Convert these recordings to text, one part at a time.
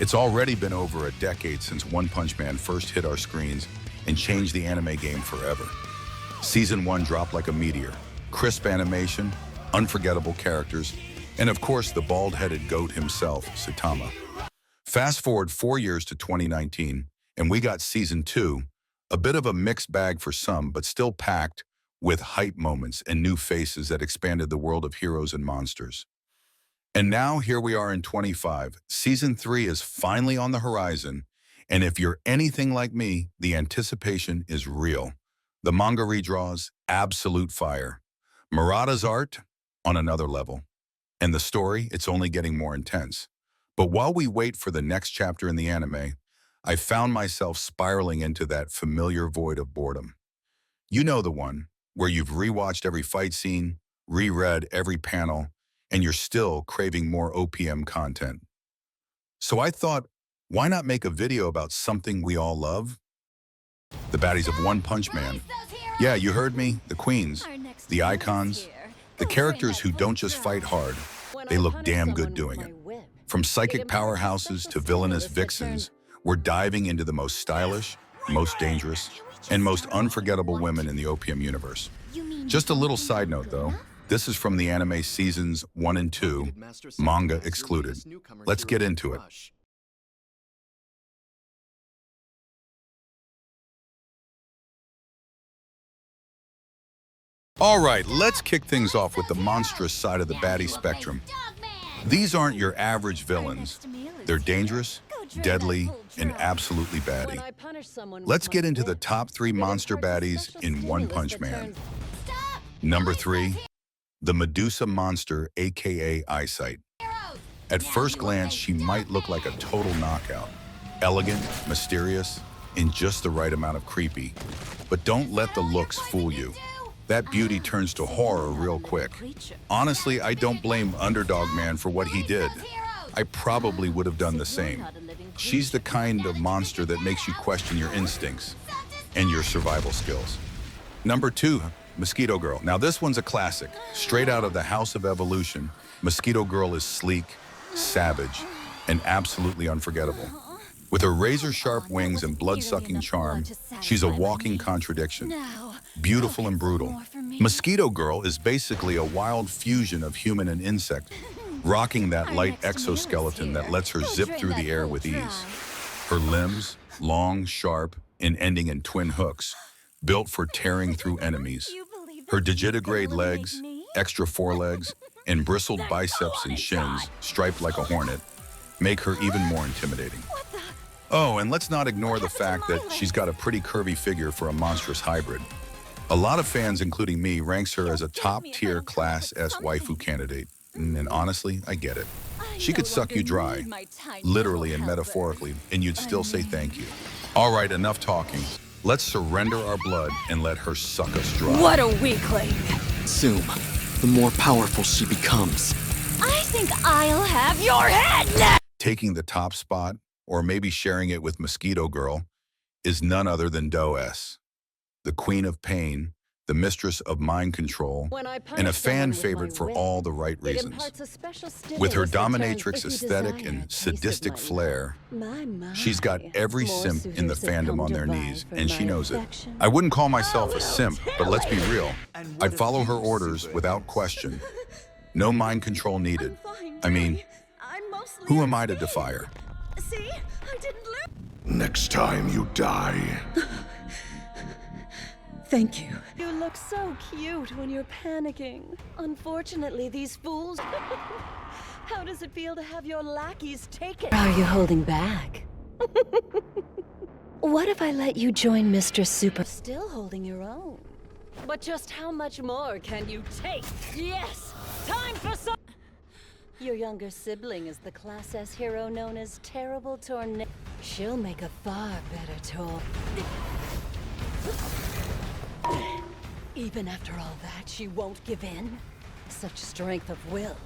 It's already been over a decade since One Punch Man first hit our screens and changed the anime game forever. Season 1 dropped like a meteor. Crisp animation, unforgettable characters, and of course the bald-headed goat himself, Saitama. Fast forward 4 years to 2019, and we got Season 2, a bit of a mixed bag for some, but still packed with hype moments and new faces that expanded the world of heroes and monsters. And now here we are in 25. Season 3 is finally on the horizon, and if you're anything like me, the anticipation is real. The manga redraws, absolute fire. Murata's art, on another level. And the story, it's only getting more intense. But while we wait for the next chapter in the anime, I found myself spiraling into that familiar void of boredom. You know the one, where you've rewatched every fight scene, reread every panel, and you're still craving more OPM content. So I thought, why not make a video about something we all love? The baddies of One Punch Man. Yeah, you heard me, the queens, the icons, the characters who don't just fight hard, they look damn good doing it. From psychic powerhouses to villainous vixens, we're diving into the most stylish, most dangerous, and most unforgettable women in the OPM universe. Just a little side note though, this is from the anime seasons 1 and 2, manga excluded. Let's get into it. All right, let's kick things off with the monstrous side of the baddie spectrum. These aren't your average villains. They're dangerous, deadly, and absolutely baddie. Let's get into the top 3 monster baddies in One Punch Man. Number 3, the Medusa monster, aka Eyesight. At first glance, she might look like a total knockout. Elegant, mysterious, and just the right amount of creepy. But don't let the looks fool you. That beauty turns to horror real quick. Honestly, I don't blame Underdog Man for what he did. I probably would have done the same. She's the kind of monster that makes you question your instincts and your survival skills. Number 2, Mosquito Girl. Now this one's a classic. Straight out of the House of Evolution, Mosquito Girl is sleek, savage, and absolutely unforgettable. With her razor-sharp wings and blood-sucking charm, she's a walking contradiction. Beautiful and brutal. Mosquito Girl is basically a wild fusion of human and insect, rocking that light exoskeleton that lets her zip through the air with ease. Her limbs, long, sharp, and ending in twin hooks, built for tearing through enemies. Her digitigrade legs, extra forelegs, and bristled biceps and shins, striped like a hornet, make her even more intimidating. Oh, and let's not ignore the fact that she's got a pretty curvy figure for a monstrous hybrid. A lot of fans, including me, ranks her as a top-tier Class S waifu candidate. And honestly, I get it. She could suck you dry, literally and metaphorically, and you'd still say thank you. All right, enough talking. Let's surrender our blood and let her suck us dry. What a weakling! Soon, the more powerful she becomes. I think I'll have your head now! Taking the top spot, or maybe sharing it with Mosquito Girl, is none other than Do-S, the queen of pain, the mistress of mind control, and a fan favorite for all the right reasons. With her dominatrix aesthetic and sadistic flair, she's got every simp in the fandom on their knees, and she knows it. I wouldn't call myself a simp, but let's be real. I'd follow her orders without question. No mind control needed. I mean, who am I to defy her? See? I didn't lose. Next time you die. Thank you. You look so cute when you're panicking. Unfortunately, these fools... How does it feel to have your lackeys take it? Are you holding back? What if I let you join Mr. Super... Still holding your own. But just how much more can you take? Yes! Time for some... Your younger sibling is the Class S hero known as Terrible Tornado. She'll make a far better toy. Even after all that, she won't give in? Such strength of will.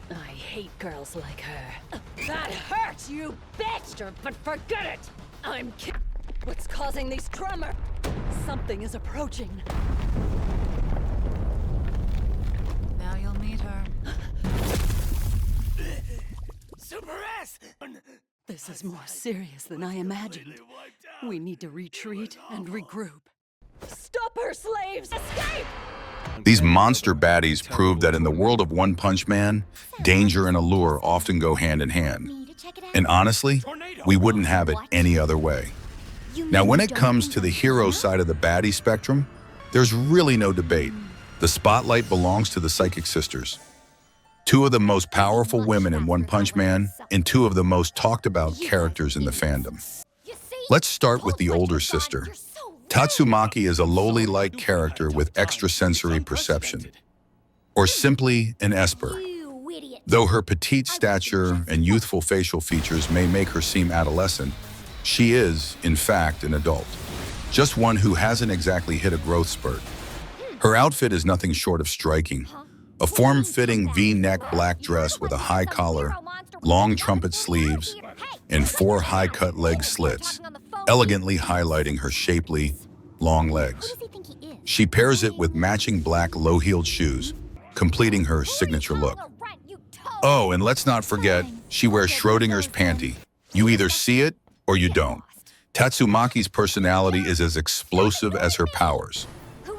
I hate girls like her. That hurts, you bitch! But forget it! I'm What's causing these tremors? Something is approaching. Now you'll meet her. This is more serious than I imagined. We need to retreat and regroup. Stop her, slaves! Escape! These monster baddies prove that in the world of One Punch Man, danger and allure often go hand in hand. And honestly, we wouldn't have it any other way. Now, when it comes to the hero side of the baddie spectrum, there's really no debate. The spotlight belongs to the Psychic Sisters. Two of the most powerful women in One Punch Man, and two of the most talked about characters in the fandom. Let's start with the older sister. Tatsumaki is a lowly-like character with extrasensory perception, or simply an Esper. Though her petite stature and youthful facial features may make her seem adolescent, she is, in fact, an adult. Just one who hasn't exactly hit a growth spurt. Her outfit is nothing short of striking. A form-fitting V-neck black dress with a high collar, long trumpet sleeves, and 4 high-cut leg slits, elegantly highlighting her shapely, long legs. She pairs it with matching black low-heeled shoes, completing her signature look. Oh, and let's not forget, she wears Schrodinger's panty. You either see it or you don't. Tatsumaki's personality is as explosive as her powers.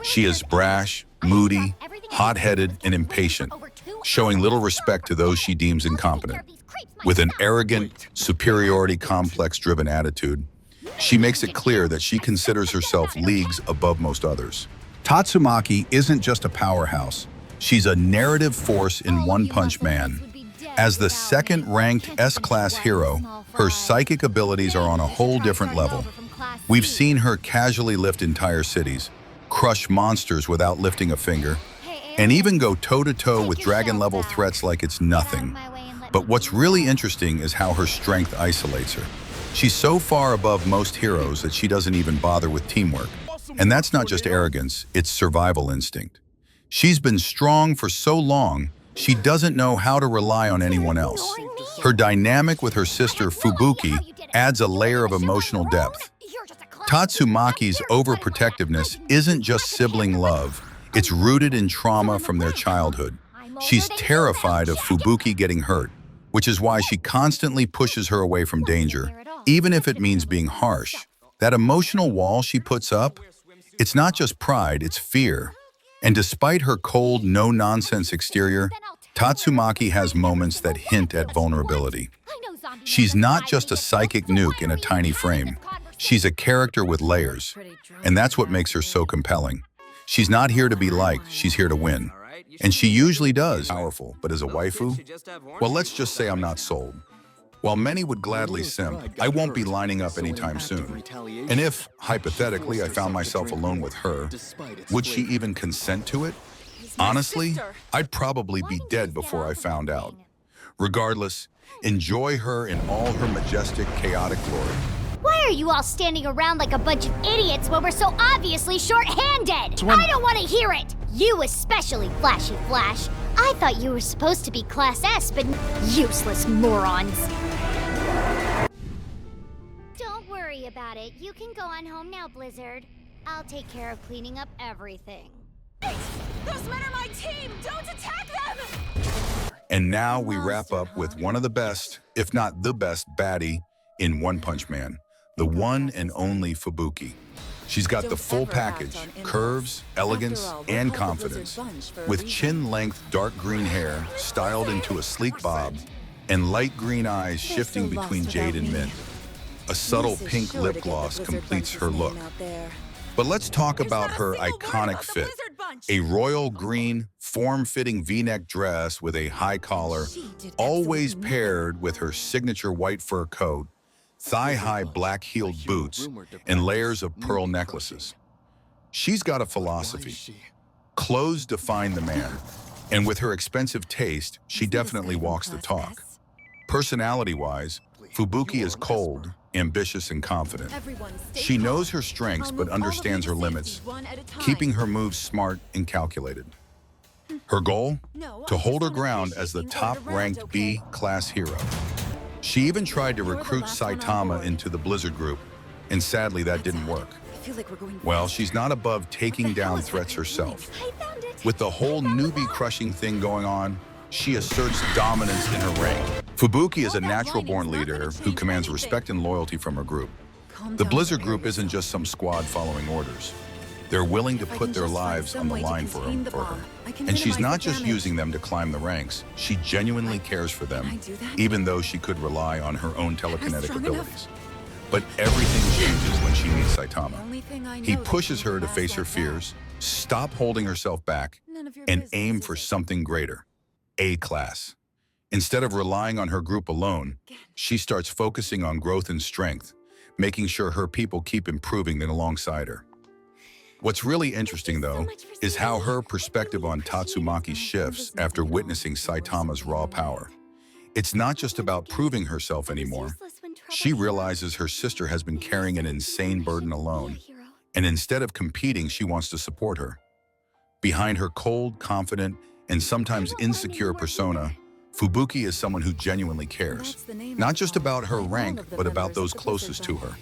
She is brash, moody, hot-headed, and impatient, showing little respect to those she deems incompetent. With an arrogant, superiority complex-driven attitude, she makes it clear that she considers herself leagues above most others. Tatsumaki isn't just a powerhouse. She's a narrative force in One Punch Man. As the second-ranked S-class hero, her psychic abilities are on a whole different level. We've seen her casually lift entire cities, crush monsters without lifting a finger, and even go toe-to-toe with dragon-level threats like it's nothing. But what's really interesting is how her strength isolates her. She's so far above most heroes that she doesn't even bother with teamwork. And that's not just arrogance, it's survival instinct. She's been strong for so long, she doesn't know how to rely on anyone else. Her dynamic with her sister Fubuki adds a layer of emotional depth. Tatsumaki's overprotectiveness isn't just sibling love, it's rooted in trauma from their childhood. She's terrified of Fubuki getting hurt, which is why she constantly pushes her away from danger, even if it means being harsh. That emotional wall she puts up, it's not just pride, it's fear. And despite her cold, no-nonsense exterior, Tatsumaki has moments that hint at vulnerability. She's not just a psychic nuke in a tiny frame. She's a character with layers, and that's what makes her so compelling. She's not here to be liked, she's here to win. And she usually does. Powerful, but as a waifu, well, let's just say I'm not sold. While many would gladly simp, I won't be lining up anytime soon. And if, hypothetically, I found myself alone with her, would she even consent to it? Honestly, I'd probably be dead before I found out. Regardless, enjoy her in all her majestic, chaotic glory. Why are you all standing around like a bunch of idiots when we're so obviously short-handed? I don't want to hear it! You especially, Flashy Flash. I thought you were supposed to be Class S, but useless morons. Don't worry about it. You can go on home now, Blizzard. I'll take care of cleaning up everything. Those men are my team! Don't attack them! And now we wrap up with one of the best, if not the best, baddie in One Punch Man, the one and only Fubuki. She's got the full package, curves, elegance, and confidence. With chin-length dark green hair styled into a sleek bob, and light green eyes shifting between jade and mint. A subtle pink lip gloss completes her look. But let's talk about her iconic fit. A royal green, form-fitting V-neck dress with a high collar, always paired with her signature white fur coat, thigh-high black-heeled boots, and layers of pearl necklaces. She's got a philosophy. Clothes define the man, and with her expensive taste, she definitely walks the talk. Personality-wise, Fubuki is cold, ambitious, and confident. She knows her strengths but understands her limits, keeping her moves smart and calculated. Her goal? To hold her ground as the top-ranked B-class hero. She even tried to recruit Saitama into the Blizzard group, and sadly that didn't work. Well, she's not above taking down threats herself. With the whole newbie crushing thing going on, she asserts dominance in her reign. Fubuki is a natural-born leader who commands respect and loyalty from her group. The Blizzard group isn't just some squad following orders. They're willing to put their lives on the line for her. And she's not just using them to climb the ranks. She genuinely cares for them, even though she could rely on her own telekinetic abilities. But everything changes when she meets Saitama. He pushes her to face her fears, stop holding herself back, and aim for something greater, A-class. Instead of relying on her group alone, she starts focusing on growth and strength, making sure her people keep improving alongside her. What's really interesting, though, is how her perspective on Tatsumaki shifts after witnessing Saitama's raw power. It's not just about proving herself anymore. She realizes her sister has been carrying an insane burden alone, and instead of competing, she wants to support her. Behind her cold, confident, and sometimes insecure persona, Fubuki is someone who genuinely cares, not just about her rank, but about those closest to her.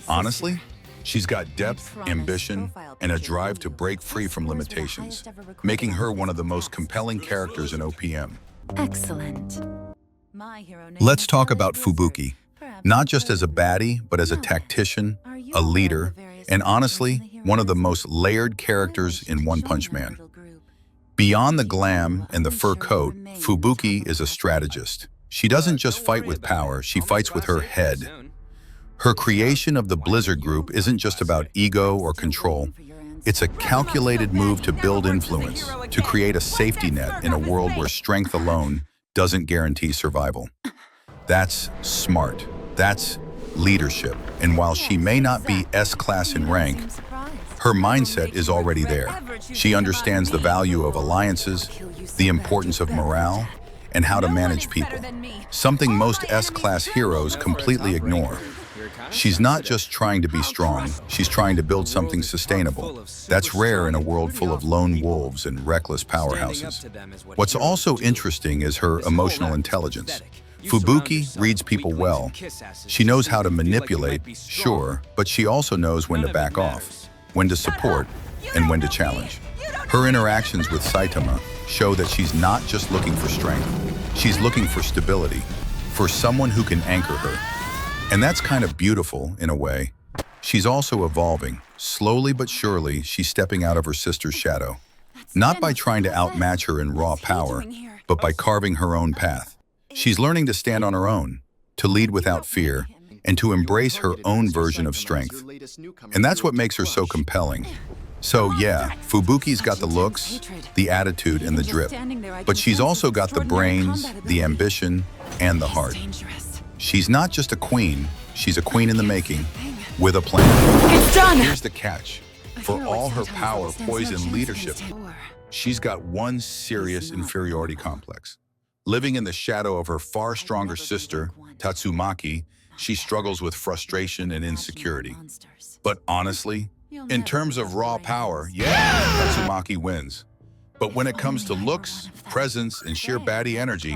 Honestly, she's got depth, ambition, and a drive to break free from limitations, making her one of the most compelling characters in OPM. Excellent. Let's talk about Fubuki, not just as a baddie, but as a tactician, a leader, and honestly, one of the most layered characters in One Punch Man. Beyond the glam and the fur coat, Fubuki is a strategist. She doesn't just fight with power, she fights with her head. Her creation of the Blizzard Group isn't just about ego or control. It's a calculated move to build influence, to create a safety net in a world where strength alone doesn't guarantee survival. That's smart. That's leadership. And while she may not be S-class in rank, her mindset is already there. She understands the value of alliances, the importance of morale, and how to manage people, something most S-class heroes completely ignore. She's not just trying to be strong, she's trying to build something sustainable. That's rare in a world full of lone wolves and reckless powerhouses. What's also interesting is her emotional intelligence. Fubuki reads people well. She knows how to manipulate, sure, but she also knows when to back off, when to support, and when to challenge. Her interactions with Saitama show that she's not just looking for strength. She's looking for stability, for someone who can anchor her. And that's kind of beautiful, in a way. She's also evolving. Slowly but surely, she's stepping out of her sister's shadow. Not by trying to outmatch her in raw power, but by carving her own path. She's learning to stand on her own, to lead without fear, and to embrace her own version of strength. And that's what makes her so compelling. So yeah, Fubuki's got the looks, the attitude, and the drip. But she's also got the brains, the ambition, and the heart. She's not just a queen, she's a queen in the making, with a plan. It's done! Here's the catch. For all her power, poise, and leadership, she's got one serious inferiority complex. Living in the shadow of her far stronger sister, Tatsumaki, she struggles with frustration and insecurity. But honestly, in terms of raw power, yeah, Tatsumaki wins. But when it comes to looks, presence, and sheer baddie energy,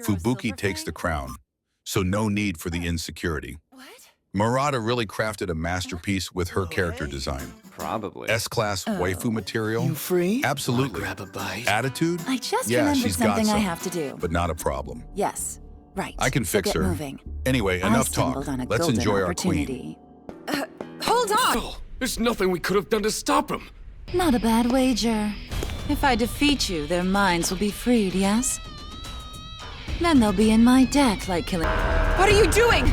Fubuki takes the crown. So no need for the insecurity. Murata really crafted a masterpiece with her character design. Probably. S-class waifu material? You free? Absolutely. Grab a bite. Attitude? I just Yeah, remembered she's got something I some, have to do. but not a problem. Yes, right. I can So fix get her. moving. Anyway, I enough stumbled talk. on a Let's golden enjoy our queen. opportunity. Hold on! Phil, there's nothing we could have done to stop him. Not a bad wager. If I defeat you, their minds will be freed, yes? Then they'll be in my debt like killing. What are you doing?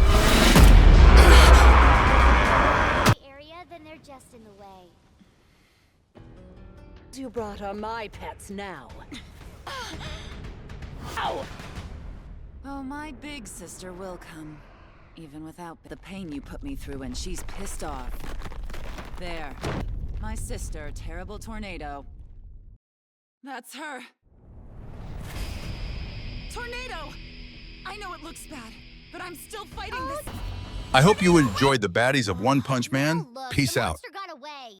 Area, then they're just in the way. You brought are my pets now. Ow! Oh, my big sister will come. Even without the pain you put me through when she's pissed off. There. My sister, Terrible Tornado. That's her. Tornado! I know it looks bad, but I'm still fighting this. I hope you enjoyed the baddies of One Punch Man. Look, Peace the out. monster got away.